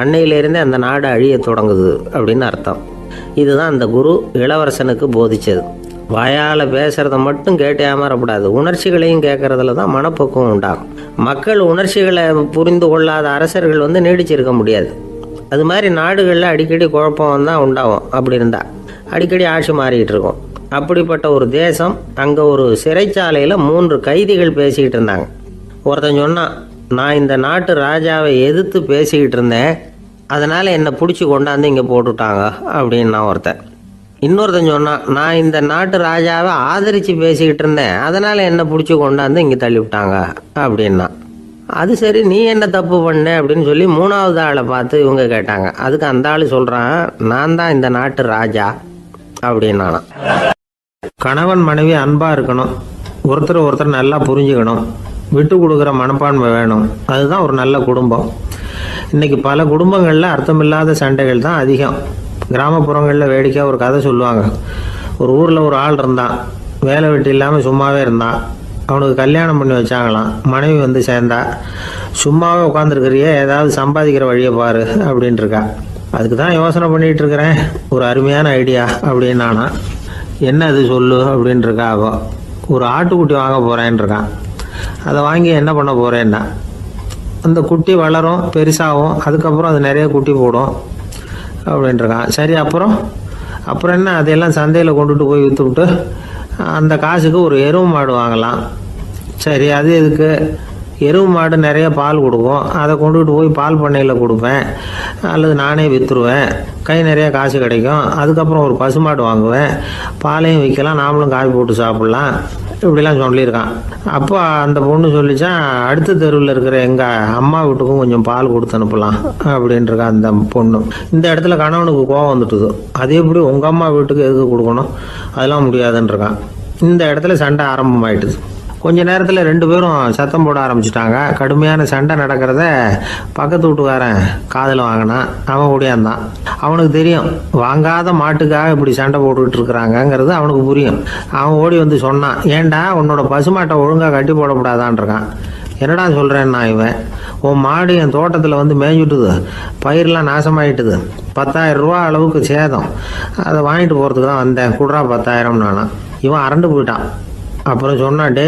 அன்னையிலேருந்தே அந்த நாடு அழிய தொடங்குது அப்படின்னு அர்த்தம். இதுதான் அந்த குரு இளவரசனுக்கு போதிச்சது. வாயால் பேசுகிறத மட்டும் கேட்டு ஏமாறக்கூடாது, உணர்ச்சிகளையும் கேட்கறதுல தான் மனப்பக்குவம் உண்டாகும். மக்கள் உணர்ச்சிகளை புரிந்து கொள்ளாத அரசர்கள் நீடிச்சிருக்க முடியாது. அது மாதிரி நாடுகளில் அடிக்கடி குழப்பம் தான் உண்டாகும். அப்படி இருந்தால் அடிக்கடி ஆட்சி மாறிக்கிட்டு இருக்கும். அப்படிப்பட்ட ஒரு தேசம், அங்கே ஒரு சிறைச்சாலையில் 3 கைதிகள் பேசிக்கிட்டு இருந்தாங்க. ஒருத்தன் சொன்னான், நான் இந்த நாட்டு ராஜாவை எதிர்த்து பேசிக்கிட்டு இருந்தேன், அதனால் என்னை பிடிச்சி கொண்டாந்து இங்கே போட்டுட்டாங்க அப்படின்னா ஒருத்தன். இன்னொருத்தன் சொன்னான், நான் இந்த நாட்டு ராஜாவை ஆதரித்து பேசிக்கிட்டு இருந்தேன், அதனால் என்னை பிடிச்சி கொண்டாந்து இங்கே தள்ளிவிட்டாங்க அப்படின்னா. அது சரி, நீ என்ன தப்பு பண்ண அப்படின்னு சொல்லி 3வது ஆளை பார்த்து இவங்க கேட்டாங்க. அதுக்கு அந்த ஆள் சொல்கிறான், நான் தான் இந்த நாட்டு ராஜா அப்படின்னானா. கணவன் மனைவி அன்பாக இருக்கணும், ஒருத்தர் நல்லா புரிஞ்சுக்கணும், விட்டு கொடுக்குற மனப்பான்மை வேணும். அதுதான் ஒரு நல்ல குடும்பம். இன்றைக்கி பல குடும்பங்களில் அர்த்தமில்லாத சண்டைகள் தான் அதிகம். கிராமப்புறங்களில் வேடிக்கையாக ஒரு கதை சொல்லுவாங்க. ஒரு ஊரில் ஒரு ஆள் இருந்தான், வேலை வெட்டி இல்லாமல் சும்மாவே இருந்தான். அவனுக்கு கல்யாணம் பண்ணி வச்சாங்களாம். மனைவி சேர்ந்தா, சும்மாவே உட்காந்துருக்கிறியே, ஏதாவது சம்பாதிக்கிற வழியை பாரு அப்படின்ட்டு இருக்கா. அதுக்கு தான் யோசனை பண்ணிகிட்டு இருக்கிறேன், ஒரு அருமையான ஐடியா அப்படின்னானா. என்ன அது சொல்லு அப்படின்ட்டுருக்கா. அவ ஒரு ஆட்டுக்குட்டி வாங்க போகிறேன்னு இருக்கான். அதை வாங்கி என்ன பண்ண போகிறேன்னா, அந்த குட்டி வளரும், பெருசாகும், அதுக்கப்புறம் அது நிறைய குட்டி போடும் அப்படின்ட்டுருக்கான். சரி, அப்புறம் என்ன, அதையெல்லாம் சந்தையில் கொண்டுட்டு போய் விற்றுவிட்டு அந்த காசுக்கு ஒரு எருவு மாடு வாங்கலாம். சரி, அது எதுக்கு? எருவு மாடு நிறைய பால் கொடுக்கும், அதை கொண்டுகிட்டு போய் பால் பண்ணையில் கொடுப்பேன், அல்லது நானே விற்றுருவேன், கை நிறைய காசு கிடைக்கும். அதுக்கப்புறம் ஒரு பசுமாடு வாங்குவேன், பாலையும் விற்கலாம், நாமளும் காய் போட்டு சாப்பிட்லாம், இப்படிலாம் சொல்லியிருக்கான். அப்போ அந்த பொண்ணு சொல்லிச்சான், அடுத்த தெருவில் இருக்கிற எங்கள் அம்மா வீட்டுக்கும் கொஞ்சம் பால் கொடுத்து அனுப்பலாம் அப்படின்ட்டுருக்கா அந்த பொண்ணு. இந்த இடத்துல கணவனுக்கு கோவம் வந்துட்டுது. அது எப்படி உங்கள் அம்மா வீட்டுக்கு எதுக்கு கொடுக்கணும், அதெல்லாம் முடியாதுன்றிருக்கான். இந்த இடத்துல சண்டை ஆரம்பமாயிட்டுது. கொஞ்ச நேரத்தில் 2 பேரும் சத்தம் போட ஆரம்பிச்சிட்டாங்க. கடுமையான சண்டை நடக்கிறத பக்கத்து வீட்டுக்காரன் காதில் வாங்கினான். அவன் ஓடியாந்தான். அவனுக்கு தெரியும், வாங்காத மாட்டுக்காக இப்படி சண்டை போட்டுக்கிட்டு இருக்கிறாங்கங்கிறது அவனுக்கு புரியும். அவன் ஓடி சொன்னான், ஏண்டா உன்னோட பசுமாட்டை ஒழுங்காக கட்டி போடக்கூடாதான்ருக்கான். என்னடா சொல்கிறேன்னா, இவன் உன் மாடு என் தோட்டத்தில் மேய்ஞ்சுட்டுது, பயிரெலாம் நாசமாயிட்டுது, 10,000 ரூபா அளவுக்கு சேதம், அதை வாங்கிட்டு போகிறதுக்கு தான் வந்தேன், குடுறா 10,000 நானா. இவன் அரண்டு போயிட்டான். அப்புறம் சொன்னான், டே,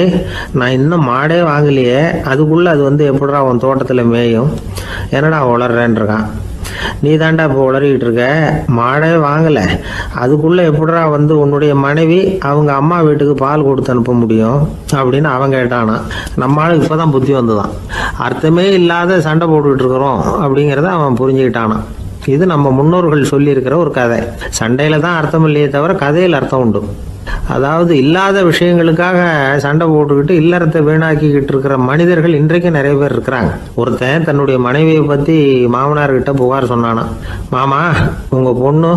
நான் இன்னும் மாடே வாங்கலையே, அதுக்குள்ளே அது எப்படிடா உன் தோட்டத்தில் மேயும், என்னடா உளறேன்ருக்கான். நீ தாண்டா இப்போ உளறிக்கிட்டு இருக்க, மாடே வாங்கலை, அதுக்குள்ளே எப்படிடா உன்னுடைய மனைவி அவங்க அம்மா வீட்டுக்கு பால் கொடுத்து அனுப்ப முடியும் அப்படின்னு அவன் கேட்டானா. நம்ம ஆளுக்கு இப்போ தான் புத்தி வந்துதான். அர்த்தமே இல்லாத சண்டை போட்டுக்கிட்டு இருக்கிறோம் அப்படிங்கிறத அவன் புரிஞ்சுக்கிட்டானான். இது நம்ம முன்னோர்கள் சொல்லியிருக்கிற ஒரு கதை. சண்டையில் தான் அர்த்தம் இல்லையே தவிர கதையில் அர்த்தம் உண்டு. அதாவது இல்லாத விஷயங்களுக்காக சண்டை போட்டுக்கிட்டு இல்லறத்தை வீணாக்கிக்கிட்டு இருக்கிற மனிதர்கள் இன்றைக்கு நிறைய பேர் இருக்கிறாங்க. ஒருத்தன் தன்னுடைய மனைவியை பற்றி மாமனார்கிட்ட புகார் சொன்னானா, மாமா, உங்கள் பொண்ணு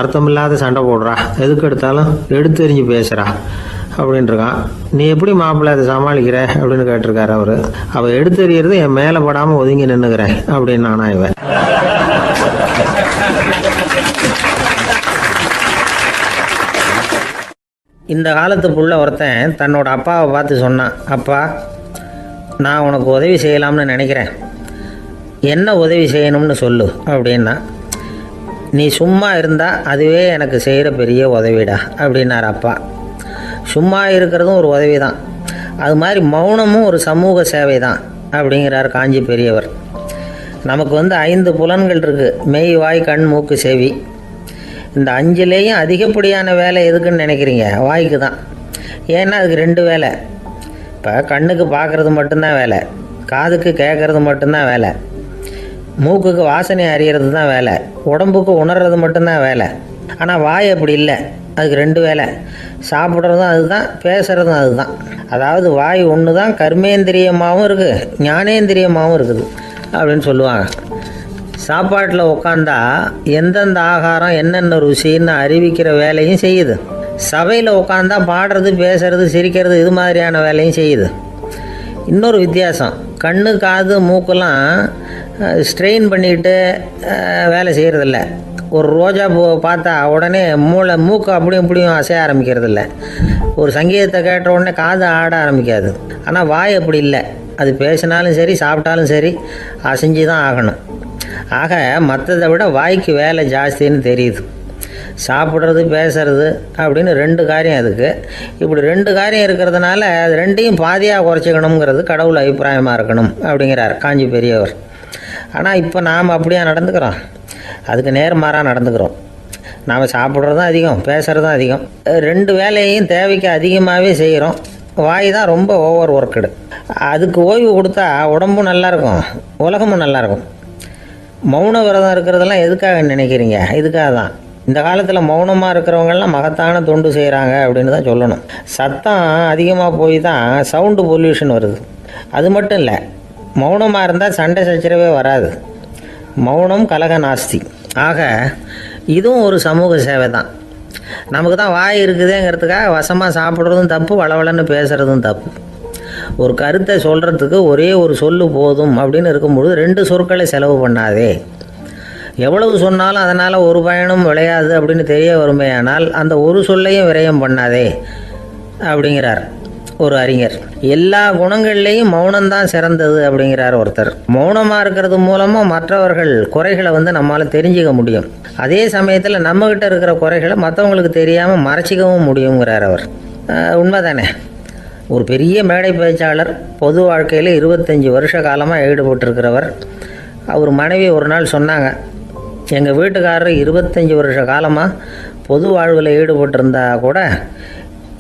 அர்த்தமில்லாத சண்டை போடுறா, எதுக்கு எடுத்தாலும் எடுத்து எறிஞ்சு பேசுகிறா அப்படின்ட்டுருக்கான். நீ எப்படி மாப்பிள்ளை அதை சமாளிக்கிற அப்படின்னு கேட்டிருக்காரு அவர். அவள் எடுத்து எறிகிறது என் மேலே படாமல் ஒதுங்கி நின்றுக்கிறேன் அப்படின்னு நானா இவன். இந்த காலத்து புள்ள ஒருத்தன் தன்னோட அப்பாவை பார்த்து சொன்னான், அப்பா, நான் உனக்கு உதவி செய்யலாம்னு நினைக்கிறேன், என்ன உதவி செய்யணும்னு சொல்லு அப்படின்னா. நீ சும்மா இருந்தால் அதுவே எனக்கு செய்கிற பெரிய உதவிடா அப்படின்னார் அப்பா. சும்மா இருக்கிறதும் ஒரு உதவி தான், அது மாதிரி மௌனமும் ஒரு சமூக சேவை தான் அப்படிங்கிறார் காஞ்சி பெரியவர். நமக்கு 5 புலன்கள் இருக்குது, மெய், வாய், கண், மூக்கு, செவி. இந்த 5லேயும் அதிகப்படியான வேலை எதுக்குன்னு நினைக்கிறீங்க? வாய்க்கு தான். ஏன்னா அதுக்கு 2 வேலை. இப்போ கண்ணுக்கு பார்க்குறது மட்டும்தான் வேலை, காதுக்கு கேட்குறது மட்டும்தான் வேலை. மூக்குக்கு வாசனை அறியறது தான் வேலை, உடம்புக்கு உணர்றது மட்டும்தான் வேலை. ஆனால் வாய் அப்படி இல்லை, அதுக்கு 2 வேலை. சாப்பிட்றதும் அதுதான், பேசுகிறதும் அதுதான். அதாவது வாய் ஒன்று தான் கர்மேந்திரியமாகவும் இருக்குது, ஞானேந்திரியமாகவும் இருக்குது அப்படின்னு சொல்லுவாங்க. சாப்பாட்டில் உட்காந்தா எந்தெந்த ஆகாரம் என்னென்ன ருசின்னு அறிவிக்கிற வேலையும் செய்யுது. சபையில் உட்காந்தா பாடுறது, பேசுறது, சிரிக்கிறது, இது மாதிரியான வேலையும் செய்யுது. இன்னொரு வித்தியாசம், கண்ணு காது மூக்கெல்லாம் ஸ்ட்ரெயின் பண்ணிக்கிட்டு வேலை செய்கிறதில்ல. ஒரு ரோஜா பூ பார்த்தா உடனே மூக்கு அப்படியும் இப்படியும் அசைய ஆரம்பிக்கிறதில்ல. ஒரு சங்கீதத்தை கேட்ட உடனே காது ஆட ஆரம்பிக்காது. ஆனால் வாய் அப்படி இல்லை, அது பேசினாலும் சரி சாப்பிட்டாலும் சரி அசைஞ்சு தான் ஆகணும். ஆக மற்றதை விட வாய்க்கு வேலை ஜாஸ்தின்னு தெரியுது. சாப்பிட்றது, பேசுறது அப்படின்னு 2 காரியம் அதுக்கு. இப்படி 2 காரியம் இருக்கிறதுனால அது 2ஐயும் பாதியாக குறைச்சிக்கணுங்கிறது கடவுள் அபிப்பிராயமாக இருக்கணும் அப்படிங்கிறார் காஞ்சி பெரியவர். ஆனால் இப்போ நாம் அப்படியா நடந்துக்கிறோம்? அதுக்கு நேர்மாறாக நடந்துக்கிறோம். நாம் சாப்பிட்றதும் அதிகம், பேசுகிறதும் அதிகம். 2 வேலையையும் தேவைக்கு அதிகமாகவே செய்கிறோம். வாய் தான் ரொம்ப ஓவர் ஒர்க்குடு. அதுக்கு ஓய்வு கொடுத்தா உடம்பும் நல்லாயிருக்கும், உலகமும் நல்லாயிருக்கும். மௌன விரதம் இருக்கிறதெல்லாம் எதுக்காக நினைக்கிறீங்க? இதுக்காக தான். இந்த காலத்தில் மௌனமாக இருக்கிறவங்கெல்லாம் மகத்தான தொண்டு செய்கிறாங்க அப்படின்னு தான் சொல்லணும். சத்தம் அதிகமாக போய் தான் சவுண்டு பொல்யூஷன் வருது. அது மட்டும் இல்லை, மௌனமாக இருந்தால் சண்டை சச்சரவே வராது. மௌனம் கலக நாஸ்தி. ஆக இதுவும் ஒரு சமூக சேவை தான். நமக்கு தான் வாய் இருக்குதுங்கிறதுக்காக வசமாக சாப்பிட்றதும் தப்பு, வளவளன்னு பேசுகிறதும் தப்பு. ஒரு கருத்தை சொல்கிறதுக்கு ஒரே ஒரு சொல்லு போதும் அப்படின்னு இருக்கும்பொழுது 2 சொற்களை செலவு பண்ணாதே. எவ்வளவு சொன்னாலும் அதனால் ஒரு பயனும் விளையாது அப்படின்னு தெரிய வருமே, ஆனால் அந்த ஒரு சொல்லையும் விரயம் பண்ணாதே அப்படிங்கிறார் ஒரு அறிஞர். எல்லா குணங்கள்லேயும் மௌனம்தான் சிறந்தது அப்படிங்கிறார் ஒருத்தர். மௌனமாக இருக்கிறது மூலமாக மற்றவர்கள் குறைகளை நம்மளால் தெரிஞ்சிக்க முடியும். அதே சமயத்தில் நம்மக்கிட்ட இருக்கிற குறைகளை மற்றவங்களுக்கு தெரியாமல் மறைச்சிக்கவும் முடியுங்கிறார் அவர். உண்மை தானே? ஒரு பெரிய மேடை பேச்சாளர், பொது வாழ்க்கையில் 25 வருஷ காலமாக ஈடுபட்டிருக்கிறவர். அவர் மனைவி ஒரு நாள் சொன்னாங்க, எங்கள் வீட்டுக்காரர் 25 வருஷ காலமாக பொது வாழ்வில் ஈடுபட்டிருந்தா கூட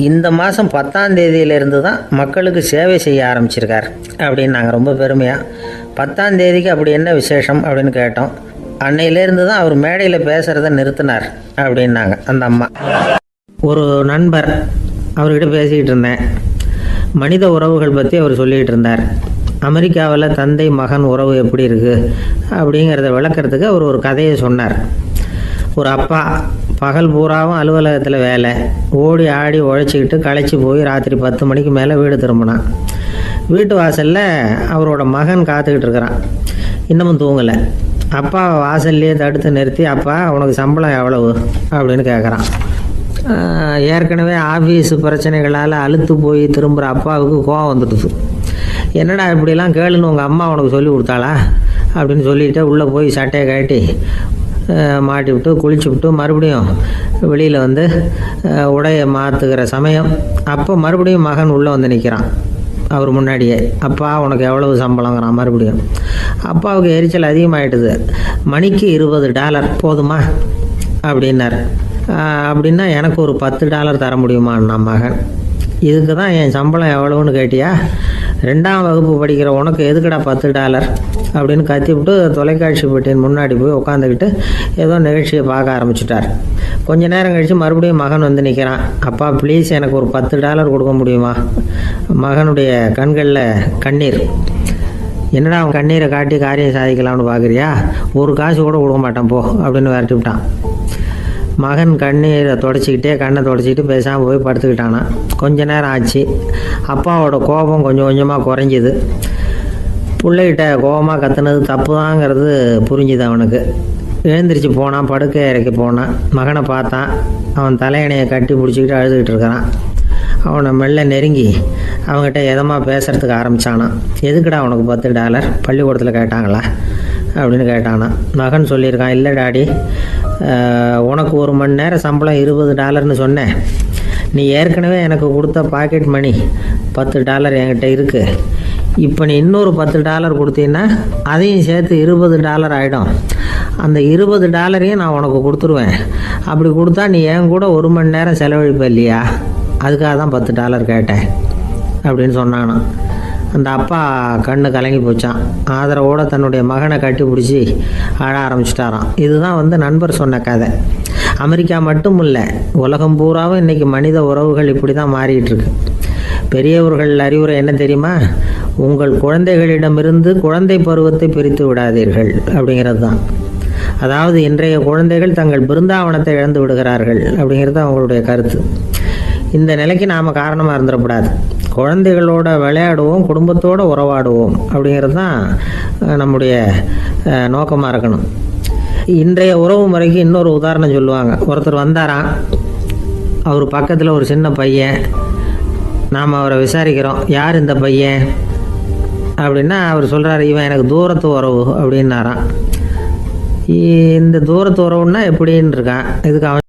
இந்த மாதம் 10ஆம் தேதியிலேருந்து தான் மக்களுக்கு சேவை செய்ய ஆரம்பிச்சிருக்கார் அப்படின்னு நாங்கள் ரொம்ப பெருமையாக. 10ஆம் தேதிக்கு அப்படி என்ன விசேஷம் அப்படின்னு கேட்டோம். அன்னையிலேருந்து தான் அவர் மேடையில் பேசுகிறத நிறுத்தினார் அப்படின்னாங்க அந்த அம்மா. ஒரு நண்பர், அவர்கிட்ட பேசிக்கிட்டு இருந்தேன். மனித உறவுகள் பற்றி அவர் சொல்லிகிட்டு இருந்தார். அமெரிக்காவில் தந்தை மகன் உறவு எப்படி இருக்குது அப்படிங்கிறத விளக்கிறதுக்கு அவர் ஒரு கதையை சொன்னார். ஒரு அப்பா பகல் பூராவும் அலுவலகத்தில் வேலை, ஓடி ஆடி உழைச்சிக்கிட்டு களைச்சி போய் ராத்திரி 10 மணிக்கு மேலே வீடு திரும்பினான். வீட்டு வாசலில் அவரோட மகன் காத்துக்கிட்டு இருக்கிறான், இன்னமும் தூங்கலை. அப்பா வாசல்லையே தடுத்து நிறுத்தி, அப்பா உனக்கு சம்பளம் எவ்வளவு அப்படின்னு கேட்குறான். ஏற்கனவே ஆஃபீஸு பிரச்சனைகளால் அழுத்து போய் திரும்புகிற அப்பாவுக்கு கோவம் வந்துடுது. என்னடா இப்படிலாம் கேளுன்னு உங்கள் அம்மா உனக்கு சொல்லி கொடுத்தாளா அப்படின்னு சொல்லிவிட்டு உள்ளே போய் சட்டையை கட்டி மாட்டி விட்டு குளிச்சு விட்டு மறுபடியும் வெளியில் உடையை மாற்றுகிற சமயம் அப்போ மறுபடியும் மகன் உள்ளே நிற்கிறான் அவர் முன்னாடியே. அப்பா உனக்கு எவ்வளவு சம்பளங்கிறான் மறுபடியும். அப்பாவுக்கு எரிச்சல் அதிகமாகிட்டுது. மணிக்கு $20 போதுமா அப்படின்னார். அப்படின்னா எனக்கு ஒரு $10 தர முடியுமான்னா மகன். இதுக்கு தான் என் சம்பளம் எவ்வளவுன்னு கேட்டியா? 2ஆம் வகுப்பு படிக்கிற உனக்கு எதுக்குடா $10 அப்படின்னு கத்திவிட்டு தொலைக்காட்சி பெட்டியின் முன்னாடி போய் உட்காந்துக்கிட்டு ஏதோ நிகழ்ச்சியை பார்க்க ஆரம்பிச்சுட்டார். கொஞ்ச நேரம் கழித்து மறுபடியும் மகன் நிற்கிறான். அப்பா ப்ளீஸ் எனக்கு ஒரு $10 கொடுக்க முடியுமா? மகனுடைய கண்களில் கண்ணீர். என்னடா அவன் கண்ணீரை காட்டி காரியம் சாதிக்கலாம்னு பார்க்குறியா? ஒரு காசு கூட கொடுக்க மாட்டான் போ அப்படின்னு விரட்டி விட்டான். மகன் கண்ணீரை தொடச்சிக்கிட்டே கண்ணை தொடச்சிக்கிட்டு பேசாமல் போய் படுத்துக்கிட்டானா. கொஞ்ச நேரம் ஆச்சு. அப்பாவோட கோபம் கொஞ்சம் கொஞ்சமாக குறைஞ்சிது. பிள்ளைகிட்ட கோபமாக கத்துனது தப்பு தாங்கிறது புரிஞ்சுது அவனுக்கு. எழுந்திரிச்சு போனான், படுக்கை இறக்கி போனான். மகனை பார்த்தான். அவன் தலையணையை கட்டி பிடிச்சிக்கிட்டு அழுதுகிட்டு இருக்கிறான். அவனை மெல்ல நெருங்கி அவங்ககிட்ட எதமாக பேசுகிறதுக்கு ஆரம்பித்தானான். எதுக்குடா உனக்கு $10 பள்ளிக்கூடத்தில் கேட்டாங்களா அப்படின்னு கேட்டானான். மகன் சொல்லியிருக்கான், இல்லை டாடி, உனக்கு 1 மணி நேரம் சம்பளம் $20ன்னு சொன்னேன். நீ ஏற்கனவே எனக்கு கொடுத்த பாக்கெட் மணி $10 என்கிட்ட இருக்குது. இப்போ நீ இன்னொரு $10 கொடுத்தீங்கன்னா அதையும் சேர்த்து $20 ஆகிடும். அந்த $20 நான் உனக்கு கொடுத்துருவேன். அப்படி கொடுத்தா நீ என் கூட 1 மணி நேரம் செலவழிப்ப இல்லையா? அதுக்காக தான் $10 கேட்டேன் அப்படின்னு சொன்னானான். அந்த அப்பா கண்ணு கலங்கி போச்சான். ஆதரவோடு தன்னுடைய மகனை கட்டி பிடிச்சி அழ ஆரம்பிச்சிட்டாராம். இதுதான் நண்பர் சொன்ன கதை. அமெரிக்கா மட்டும் இல்லை, உலகம் பூராவும் இன்றைக்கி மனித உறவுகள் இப்படி தான் மாறிட்டு இருக்கு. பெரியவர்கள் அறிவுரை என்ன தெரியுமா? உங்கள் குழந்தைகளிடமிருந்து குழந்தை பருவத்தை பிரித்து விடாதீர்கள் அப்படிங்கிறது தான். அதாவது இன்றைய குழந்தைகள் தங்கள் பிருந்தாவனத்தை இழந்து விடுகிறார்கள் அப்படிங்கிறது அவங்களுடைய கருத்து. இந்த நிலைக்கு நாம் காரணமாக இருந்துடக்கூடாது. குழந்தைகளோட விளையாடுவோம், குடும்பத்தோடு உறவாடுவோம் அப்படிங்கிறது தான் நம்முடைய நோக்கமாக இருக்கணும். இன்றைய உறவு முறைக்கு இன்னொரு உதாரணம் சொல்லுவாங்க. ஒருத்தர் வந்தாராம், அவர் பக்கத்தில் ஒரு சின்ன பையன். நாம் அவரை விசாரிக்கிறோம், யார் இந்த பையன் அப்படின்னா அவர் சொல்கிறார், இவன் எனக்கு தூரத்து உறவு அப்படின்னாராம். இந்த தூரத்து உறவுன்னா எப்படின்னு இருக்கான். இதுக்கு அவன்